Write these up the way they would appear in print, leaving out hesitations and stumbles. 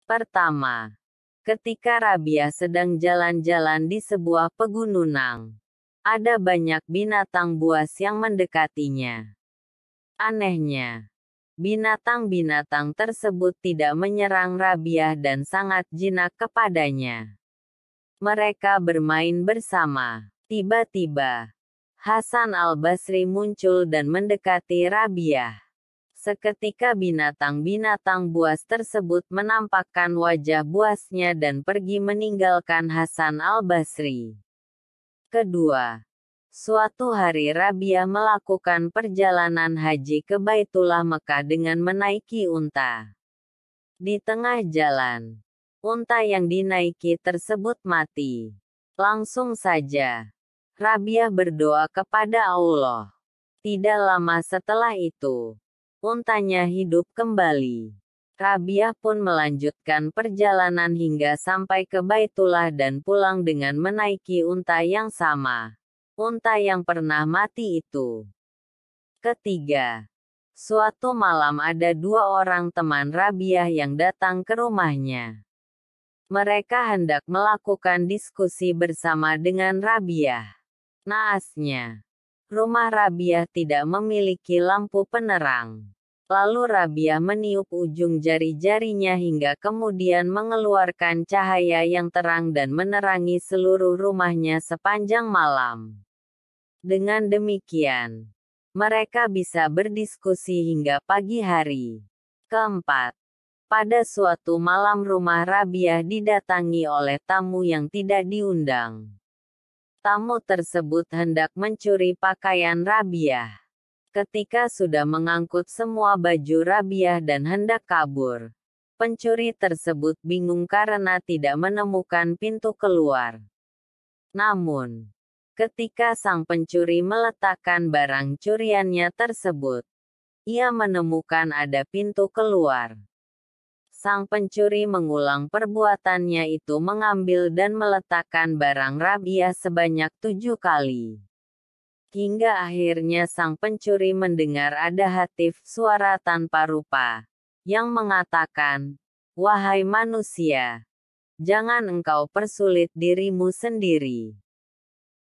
Pertama, ketika Rabiah sedang jalan-jalan di sebuah pegunungan, ada banyak binatang buas yang mendekatinya. Anehnya, binatang-binatang tersebut tidak menyerang Rabiah dan sangat jinak kepadanya. Mereka bermain bersama. Tiba-tiba, Hasan al-Basri muncul dan mendekati Rabiah. Seketika binatang-binatang buas tersebut menampakkan wajah buasnya dan pergi meninggalkan Hasan al-Basri. Kedua, suatu hari Rabiah melakukan perjalanan haji ke Baitullah Mekah dengan menaiki unta. Di tengah jalan, unta yang dinaiki tersebut mati. Langsung saja, Rabiah berdoa kepada Allah. Tidak lama setelah itu, untanya hidup kembali. Rabiah pun melanjutkan perjalanan hingga sampai ke Baitullah dan pulang dengan menaiki unta yang sama. Unta yang pernah mati itu. Ketiga, suatu malam ada dua orang teman Rabiah yang datang ke rumahnya. Mereka hendak melakukan diskusi bersama dengan Rabiah. Naasnya, rumah Rabiah tidak memiliki lampu penerang. Lalu Rabiah meniup ujung jari-jarinya hingga kemudian mengeluarkan cahaya yang terang dan menerangi seluruh rumahnya sepanjang malam. Dengan demikian, mereka bisa berdiskusi hingga pagi hari. Keempat, pada suatu malam rumah Rabiah didatangi oleh tamu yang tidak diundang. Tamu tersebut hendak mencuri pakaian Rabiah. Ketika sudah mengangkut semua baju Rabiah dan hendak kabur, pencuri tersebut bingung karena tidak menemukan pintu keluar. Namun, ketika sang pencuri meletakkan barang curiannya tersebut, ia menemukan ada pintu keluar. Sang pencuri mengulang perbuatannya itu mengambil dan meletakkan barang Rabiah sebanyak 7 kali. Hingga akhirnya sang pencuri mendengar ada hatif suara tanpa rupa, yang mengatakan, "Wahai manusia, jangan engkau persulit dirimu sendiri.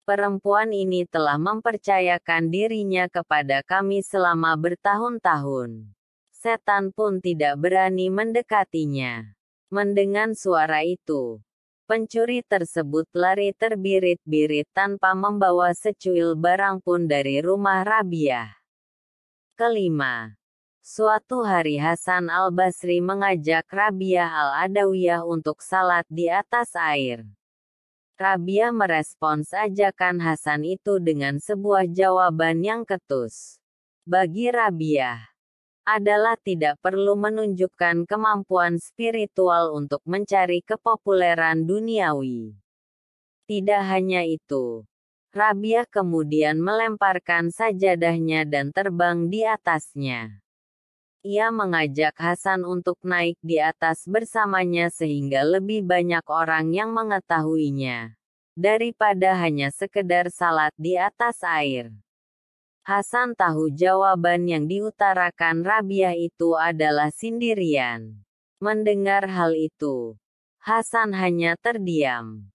Perempuan ini telah mempercayakan dirinya kepada kami selama bertahun-tahun. Setan pun tidak berani mendekatinya." Mendengar suara itu, pencuri tersebut lari terbirit-birit tanpa membawa secuil barang pun dari rumah Rabiah. Kelima, suatu hari Hasan al-Basri mengajak Rabiah al-Adawiyah untuk salat di atas air. Rabiah merespons ajakan Hasan itu dengan sebuah jawaban yang ketus. Bagi Rabiah, adalah tidak perlu menunjukkan kemampuan spiritual untuk mencari kepopuleran duniawi. Tidak hanya itu, Rabiah kemudian melemparkan sajadahnya dan terbang di atasnya. Ia mengajak Hasan untuk naik di atas bersamanya sehingga lebih banyak orang yang mengetahuinya, daripada hanya sekedar salat di atas air. Hasan tahu jawaban yang diutarakan Rabiah itu adalah sendirian. Mendengar hal itu, Hasan hanya terdiam.